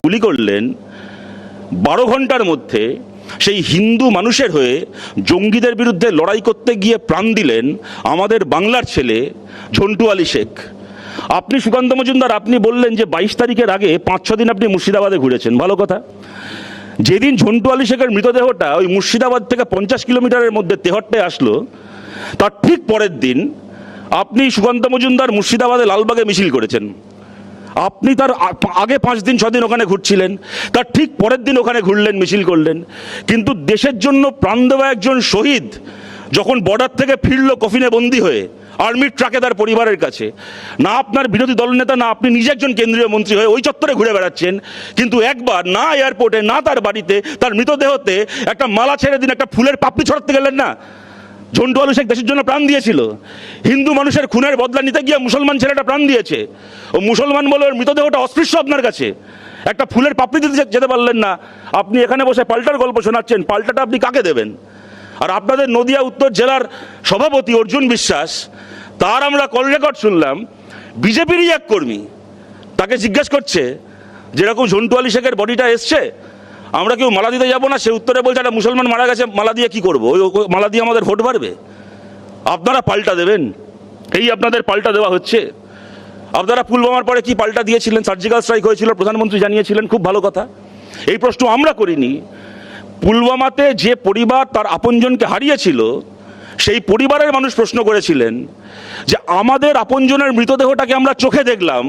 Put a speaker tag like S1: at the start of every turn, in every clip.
S1: গুলি করলেন 12 ঘন্টার মধ্যে সেই হিন্দু মানুষের হয়ে জঙ্গিদের বিরুদ্ধে লড়াই করতে গিয়ে প্রাণ দিলেন আমাদের বাংলার ছেলে ঝন্টু আলী শেখ। আপনি সুকান্ত মজুমদার আপনি বললেন যে 22 তারিখের আগে 5-6 দিন আপনি মুর্শিদাবাদে ঘুরেছেন, ভালো কথা। যেদিন ঝন্টু আলী শেখের মৃতদেহটা ওই মুর্শিদাবাদ থেকে 50 কিলোমিটারের মধ্যে তেহট্টে আসলো, তার ঠিক পরের দিন আপনি সুকান্ত মজুমদার মুর্শিদাবাদে লালবাগে মিছিল করেছেন। আপনি তার আগে 5 দিন 6 দিন ওখানে ঘুরছিলেন, তার ঠিক পরের দিন ওখানে ঘুরলেন, মিছিল করলেন। কিন্তু দেশের জন্য প্রাণ দেওয়া একজন শহীদ যখন বর্ডার থেকে ফিরল কফিনে বন্দী হয়ে আর্মির ট্রাকে তার পরিবারের কাছে, না আপনার বিরোধী দলনেতা না আপনি নিজে একজন কেন্দ্রীয় মন্ত্রী হয়ে ওই চত্বরে ঘুরে বেড়াচ্ছেন, কিন্তু একবার না এয়ারপোর্টে না তার বাড়িতে তার মৃতদেহতে একটা মালা ছেড়ে দিন, একটা ফুলের পাপড়ি ছড়াতে গেলেন না। ঝন্টু আলী শেখ দেশের জন্য প্রাণ দিয়েছিল। হিন্দু মানুষের খুনের বদলা নিতে গিয়ে মুসলমান ছেলেটা প্রাণ দিয়েছে। ও মুসলমান বলে ওর মৃতদেহটা অস্পৃশ্য আপনার কাছে, একটা ফুলের পাপড়ি দিতে যেতে পারলেন না। আপনি এখানে বসে পাল্টার গল্প শোনাচ্ছেন, পাল্টাটা আপনি কাকে দেবেন? আর আপনাদের নদিয়া উত্তর জেলার সভাপতি অর্জুন বিশ্বাস, তার আমরা কল রেকর্ড শুনলাম, বিজেপিরই এক কর্মী তাকে জিজ্ঞেস করছে যেরকম ঝন্টু আলী শেখের বডিটা এসছে আমরা কেউ মালা দিতে যাবো না, সে উত্তরে বলছে একটা মুসলমান মারা গেছে, মালা দিয়ে কি করবো, ওই মালা দিয়ে আমাদের ভোট বাড়বে? আপনারা পাল্টা দেবেন, এই আপনাদের পাল্টা দেওয়া হচ্ছে। আপনারা পুলওয়ামার পরে কি পাল্টা দিয়েছিলেন? সার্জিক্যাল স্ট্রাইক হয়েছিল, প্রধানমন্ত্রী জানিয়েছিলেন, খুব ভালো কথা। এই প্রশ্ন আমরা করিনি। পুলওয়ামাতে যে পরিবার তার আপনজনকে হারিয়েছিল সেই পরিবারের মানুষ প্রশ্ন করেছিলেন যে আমাদের আপনজনের মৃতদেহটাকে আমরা চোখে দেখলাম,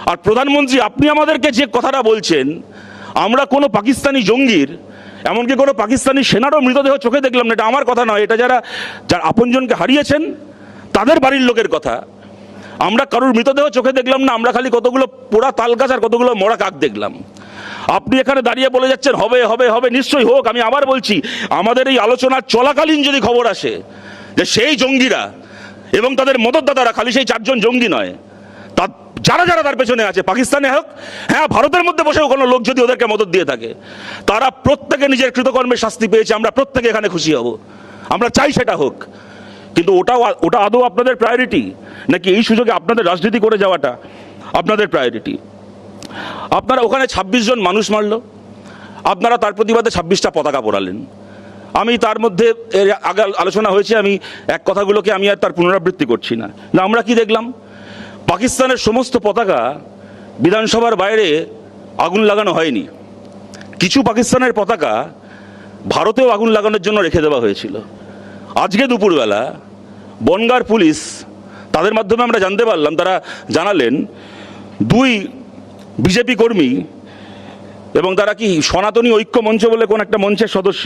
S1: আর প্রধানমন্ত্রী আপনি আমাদেরকে যে কথাটা বলছেন আমরা কোনো পাকিস্তানি জঙ্গির, এমনকি কোনো পাকিস্তানি সেনারও মৃতদেহ চোখে দেখলাম না, এটা আমার কথা নয়, এটা যারা যার আপনজনকে হারিয়েছেন তাদের বাড়ির লোকের কথা। আমরা কারোর মৃতদেহ চোখে দেখলাম না, আমরা খালি কতগুলো পোড়া তাল গাছ আর কতগুলো মরা কাক দেখলাম। আপনি এখানে দাঁড়িয়ে বলে যাচ্ছেন হবে হবে হবে, নিশ্চয়ই হোক। আমি আবার বলছি, আমাদের এই আলোচনার চলাকালীন যদি খবর আসে যে সেই জঙ্গিরা এবং তাদের মদতদাতারা খালি সেই 4 জন জঙ্গি নয়, তার যারা যারা তার পেছনে আছে, পাকিস্তানে হোক, হ্যাঁ ভারতের মধ্যে বসেও কোনো লোক যদি ওদেরকে মদত দিয়ে থাকে, তারা প্রত্যেকে নিজের কৃতকর্মের শাস্তি পেয়েছে, আমরা প্রত্যেকে এখানে খুশি হব, আমরা চাই সেটা হোক। কিন্তু ওটা আদৌ আপনাদের প্রায়োরিটি নাকি এই সুযোগে আপনাদের রাজনীতি করে যাওয়াটা আপনাদের প্রায়োরিটি? আপনারা ওখানে 26 জন মানুষ মারল, আপনারা তার প্রতিবাদে 26টা পতাকা পোড়ালেন। আমি তার মধ্যে আগে আলোচনা হয়েছে, আমি এক কথাগুলোকে আমি আর তার পুনরাবৃত্তি করছি না। না, আমরা কি দেখলাম? পাকিস্তানের সমস্ত পতাকা বিধানসভার বাইরে আগুন লাগানো হয়নি, কিছু পাকিস্তানের পতাকা ভারতেও আগুন লাগানোর জন্য রেখে দেওয়া হয়েছিল। আজকে দুপুরবেলা বনগাঁর পুলিশ, তাদের মাধ্যমে আমরা জানতে পারলাম, তারা জানালেন 2 বিজেপি কর্মী এবং তারা কি সনাতনী ঐক্য মঞ্চ বলে কোন একটা মঞ্চের সদস্য,